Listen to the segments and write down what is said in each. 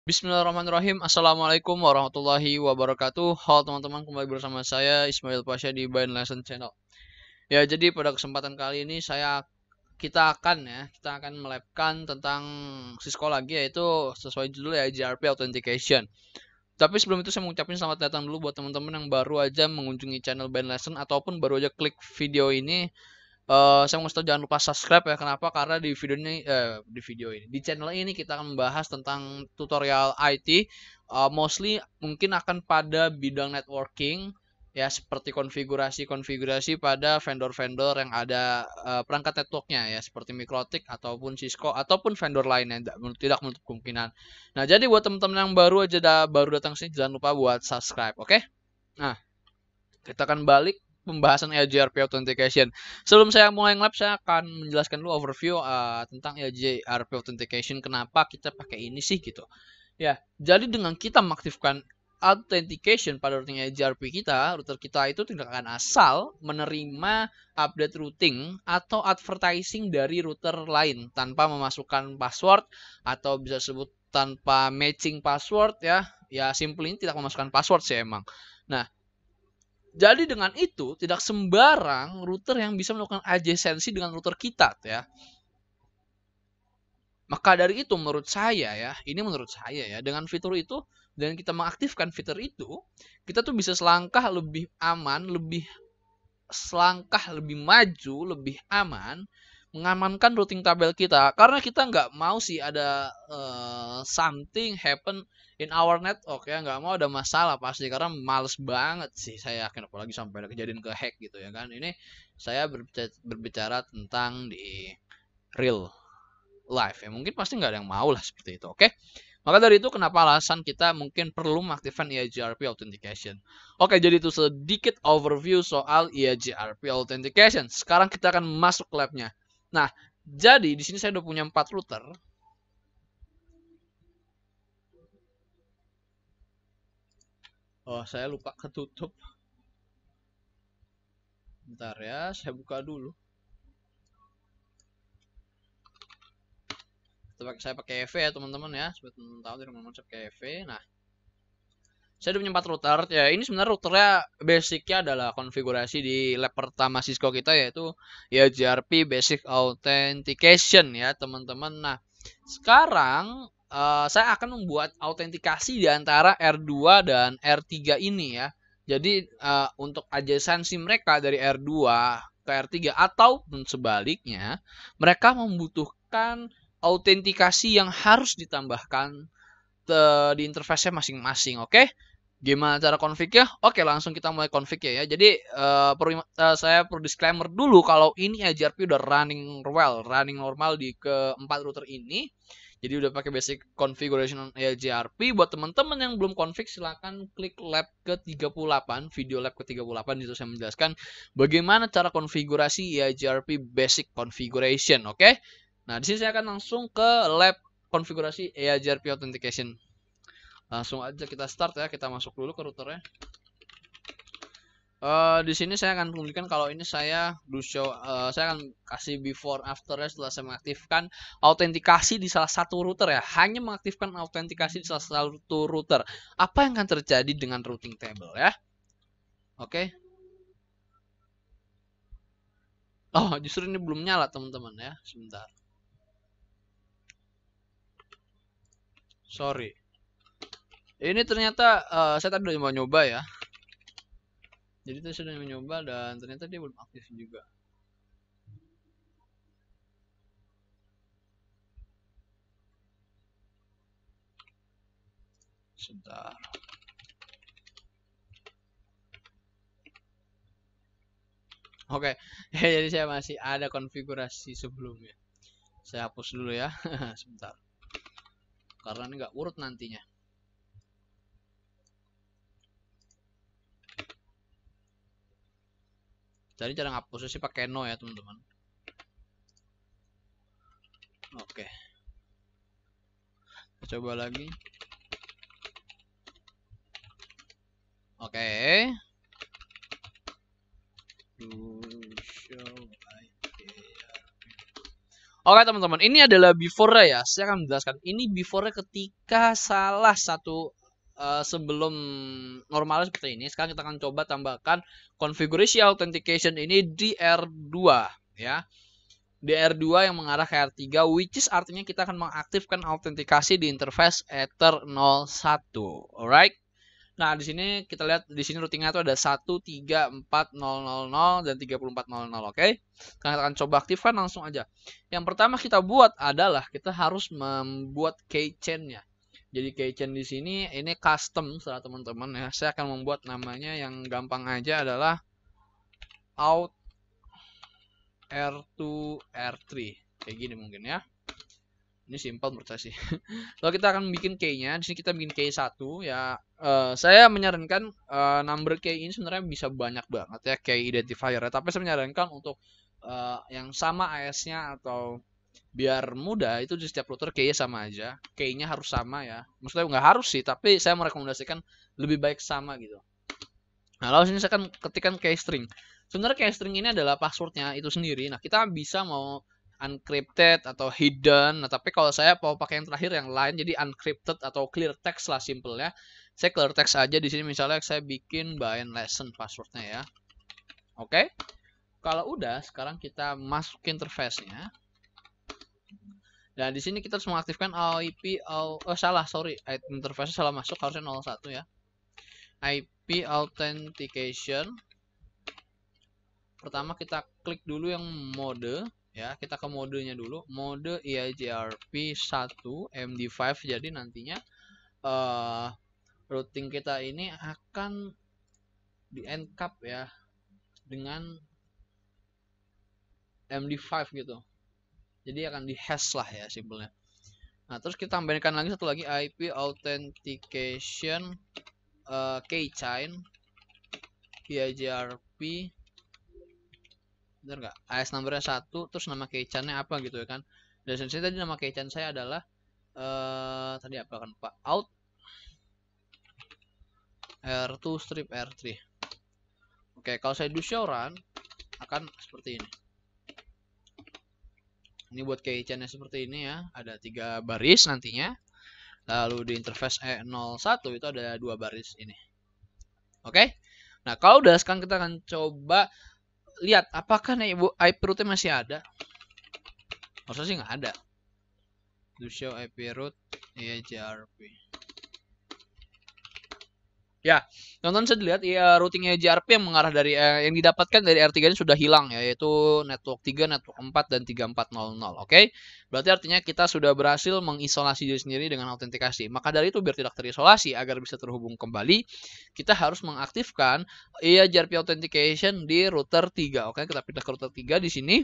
Bismillahirrahmanirrahim. Assalamualaikum warahmatullahi wabarakatuh. Halo teman-teman, kembali bersama saya Ismail Pasha di Bain Lesson Channel. Ya, jadi pada kesempatan kali ini kita akan melabkan tentang Cisco lagi, yaitu sesuai judulnya JRP Authentication. Tapi sebelum itu saya mengucapkan selamat datang dulu buat teman-teman yang baru aja mengunjungi channel Bain Lesson ataupun baru aja klik video ini. Saya mau tahu jangan lupa subscribe ya. Kenapa? Karena di channel ini kita akan membahas tentang tutorial IT, mostly mungkin akan pada bidang networking ya, seperti konfigurasi pada vendor-vendor yang ada perangkat networknya ya, seperti Mikrotik ataupun Cisco ataupun vendor lainnya, tidak menutup kemungkinan. Nah, jadi buat teman-teman yang baru datang sini, jangan lupa buat subscribe, oke? Nah, kita akan balik pembahasan EJRP Authentication. Sebelum saya mulai nge-lab, saya akan menjelaskan dulu overview tentang EJRP Authentication. Kenapa kita pakai ini sih gitu. Ya, jadi dengan kita mengaktifkan authentication pada routing EJRP router kita itu tidak akan asal menerima update routing atau advertising dari router lain tanpa memasukkan password, atau bisa sebut tanpa matching password ya. Ya, simply tidak memasukkan password sih emang. Nah, jadi dengan itu tidak sembarang router yang bisa melakukan adjacency dengan router kita ya. Maka dari itu menurut saya ya, dengan fitur itu, dan kita mengaktifkan fitur itu, kita tuh bisa selangkah lebih aman, selangkah lebih maju, lebih aman, mengamankan routing tabel kita. Karena kita nggak mau sih ada something happen in our network ya, nggak mau ada masalah pasti, karena males banget sih saya yakin, apalagi sampai ada kejadian ke hack gitu ya kan. Ini saya berbicara tentang di real life ya, mungkin pasti nggak ada yang mau lah seperti itu, oke? Maka dari itu kenapa alasan kita mungkin perlu mengaktifkan EJRP Authentication. Oke, jadi itu sedikit overview soal EJRP Authentication. Sekarang kita akan masuk ke labnya. Nah, jadi di sini saya udah punya 4 router. Oh, saya lupa ketutup. Bentar ya, saya buka dulu. Saya pakai EV ya teman-teman ya. Supaya teman-teman tahu dari mana saya pakai EV. Nah, saya udah punya 4 router. Ya, ini sebenarnya routernya basicnya adalah konfigurasi di lab pertama Cisco kita, yaitu ya JRP Basic Authentication ya teman-teman. Nah, sekarang saya akan membuat autentikasi di antara R2 dan R3 ini ya. Jadi untuk adjacency mereka dari R2 ke R3 ataupun sebaliknya, mereka membutuhkan autentikasi yang harus ditambahkan di interface-nya masing-masing, oke? Gimana cara config-nya? Oke, langsung kita mulai config ya. Jadi saya perlu disclaimer dulu kalau ini EJRP udah running normal di keempat router ini. Jadi udah pakai basic configuration EJRP. Buat teman-teman yang belum config, silahkan klik lab ke-38, video lab ke-38, itu saya menjelaskan bagaimana cara konfigurasi EJRP basic configuration, oke? Nah, di sini saya akan langsung ke lab konfigurasi EJRP authentication. Langsung aja kita start ya, kita masuk dulu ke routernya. Di sini saya akan tunjukkan kalau ini saya saya akan kasih before after ya setelah saya mengaktifkan autentikasi di salah satu router ya. Hanya mengaktifkan autentikasi di salah satu router. Apa yang akan terjadi dengan routing table ya? Oke. Oh, justru ini belum nyala teman-teman ya. Sebentar. Sorry. Ini ternyata saya tadi udah nyoba ya. Jadi saya sudah mencoba dan ternyata dia belum aktif juga. Sebentar. Oke, ya, jadi saya masih ada konfigurasi sebelumnya. Saya hapus dulu ya, sebentar. Karena ini nggak urut nantinya. Jadi cara ngapusnya sih pakai no ya teman-teman. Oke, kita coba lagi. Oke. Oke teman-teman, ini adalah before ya. Saya akan menjelaskan. Ini before ketika salah satu sebelum normalnya seperti ini. Sekarang kita akan coba tambahkan configuration authentication ini di R2 ya. Di R2 yang mengarah ke R3, which is artinya kita akan mengaktifkan autentikasi di interface Ether 01. Alright. Nah, di sini kita lihat di sini routingnya itu ada 134.000 dan 34.000, oke? Kita akan coba aktifkan langsung aja. Yang pertama kita buat adalah kita harus membuat keychain-nya. Jadi keychain di sini ini custom setelah teman-teman ya. Saya akan membuat namanya yang gampang aja adalah out R2 R3. Kayak gini mungkin ya. Ini simple menurut saya sih. Lalu kita akan bikin key-nya. Di sini kita bikin key 1 ya. Saya menyarankan number key ini sebenarnya bisa banyak banget ya key identifier. Tapi saya menyarankan untuk yang sama AS-nya atau biar mudah itu di setiap router key-nya sama aja. Key-nya harus sama ya. Maksudnya nggak harus sih, tapi saya merekomendasikan lebih baik sama gitu. Nah, lalu sini saya akan ketikkan key string. Sebenarnya key string ini adalah passwordnya itu sendiri. Nah, kita bisa mau uncrypted atau hidden. Nah, tapi kalau saya mau pakai yang terakhir yang lain jadi uncrypted atau clear text lah simple ya. Saya clear text aja di sini misalnya saya bikin bind lesson passwordnya ya. Oke. Kalau udah sekarang kita masuk ke interface-nya. Dan di sini kita harus mengaktifkan IP interface salah masuk harusnya 01 ya. IP authentication. Pertama kita klik dulu yang mode ya, kita ke modenya dulu, mode EIGRP 1 MD5. Jadi nantinya routing kita ini akan di encap ya dengan MD5 gitu. Jadi akan di hash lah ya simpelnya. Nah, terus kita tambahkan lagi satu lagi IP authentication keychain EIGRP, bener nggak? AS numbernya 1, terus nama keychainnya apa gitu ya kan. Dan sini tadi nama keychain saya adalah tadi apa kan Pak? Out R2 strip R3. Oke, kalau saya do show run akan seperti ini. Ini buat keychainnya seperti ini ya, ada 3 baris nantinya. Lalu di interface E01 itu ada 2 baris ini. Oke. Nah, kalau udah sekarang kita akan coba lihat apakah IP root masih ada. Harusnya sih nggak ada. Do show IP root EIGRP. Ya, teman-teman saya lihat ya routing EIGRP yang mengarah dari yang didapatkan dari R3 ini sudah hilang ya, yaitu network 3, network 4 dan 3400. Oke. Berarti artinya kita sudah berhasil mengisolasi diri sendiri dengan autentikasi. Maka dari itu biar tidak terisolasi agar bisa terhubung kembali, kita harus mengaktifkan EIGRP authentication di router 3. Oke, kita pindah ke router 3 di sini.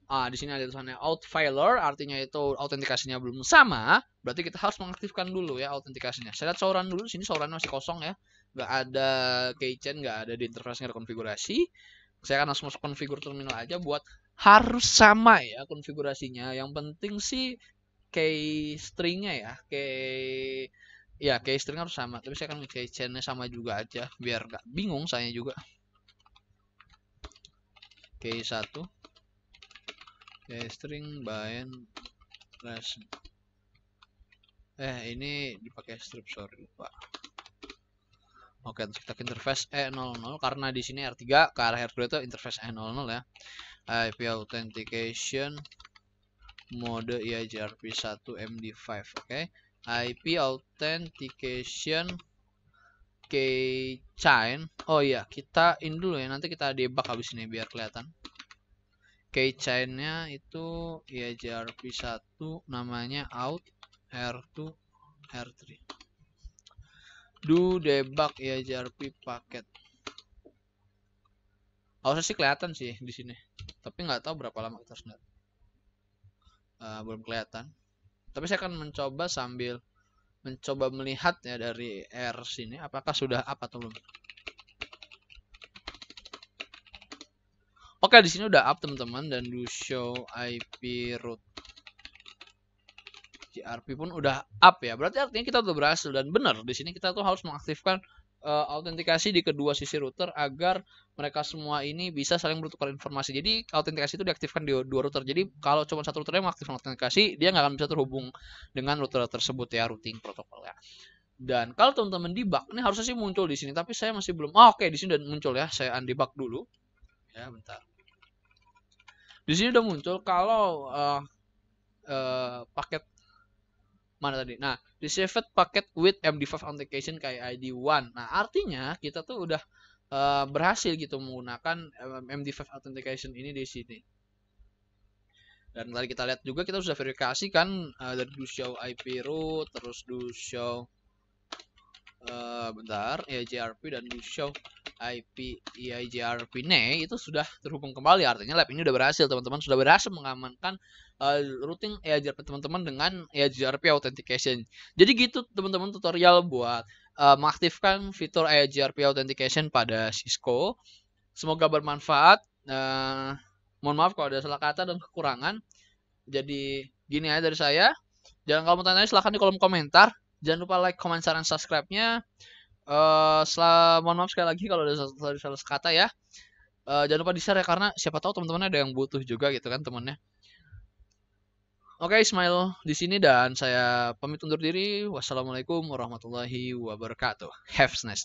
Di sini ada tulisannya out failure, artinya itu autentikasinya belum sama. Berarti kita harus mengaktifkan dulu ya autentikasinya. Saya lihat sauran dulu, sini saurannya masih kosong ya, nggak ada keychain, nggak ada di interface, nggak ada konfigurasi. Saya akan langsung masuk konfigur terminal aja buat harus sama ya konfigurasinya. Yang penting sih key stringnya ya, key string harus sama. Tapi saya akan keychainnya sama juga aja, biar nggak bingung saya juga. Key 1 string bind lesson. Ini dipakai strip, sorry lupa. Oke, kita ke interface E00 karena di sini R3 ke arah R2 itu interface E00 ya. IP authentication mode EIGRP 1 MD5. Oke. IP authentication keychain. Oh iya, kita in dulu ya. Nanti kita debug habis ini biar kelihatan. Keychainnya itu EIGRP 1, namanya out R2 R3. Do debug EIGRP paket. Harusnya sih kelihatan sih di sini, tapi nggak tahu berapa lama kita harus lihat. Belum kelihatan. Tapi saya akan mencoba sambil mencoba melihat ya dari R sini apakah sudah up atau belum. Oke, di sini udah up teman-teman, dan do show IP root GRP pun udah up ya. Berarti artinya kita udah berhasil, dan benar di sini kita tuh harus mengaktifkan autentikasi di kedua sisi router agar mereka semua ini bisa saling bertukar informasi. Jadi autentikasi itu diaktifkan di dua router. Jadi kalau cuma satu router yang mengaktifkan autentikasi, dia nggak akan bisa terhubung dengan router tersebut ya, routing protokol ya. Dan kalau teman-teman debug, ini harusnya sih muncul di sini, tapi saya masih belum. Oh, oke, di sini udah muncul ya. Saya undebug dulu. Ya, bentar. Di sini udah muncul kalau paket mana tadi? Nah, received paket with MD5 authentication kayak ID1. Nah, artinya kita tuh udah berhasil gitu menggunakan MD5 authentication ini di sini. Dan tadi kita lihat juga kita sudah verifikasi kan dari do show IP root, terus do show bentar, EIGRP dan do show IP EIGRP itu sudah terhubung kembali. Artinya lab ini udah berhasil, teman-teman sudah berhasil mengamankan routing EIGRP teman-teman dengan EIGRP authentication. Jadi gitu teman-teman tutorial buat mengaktifkan fitur EIGRP authentication pada Cisco. Semoga bermanfaat. Mohon maaf kalau ada salah kata dan kekurangan. Jadi gini aja dari saya. Jangan kalau mau tanya silahkan di kolom komentar. Jangan lupa like, comment, share, dan subscribe-nya. Mohon maaf sekali lagi kalau ada salah kata ya. Jangan lupa di-share ya, karena siapa tahu teman-teman ada yang butuh juga gitu kan temennya. Oke, Ismail di sini dan saya pamit undur diri. Wassalamualaikum warahmatullahi wabarakatuh. Have a nice day.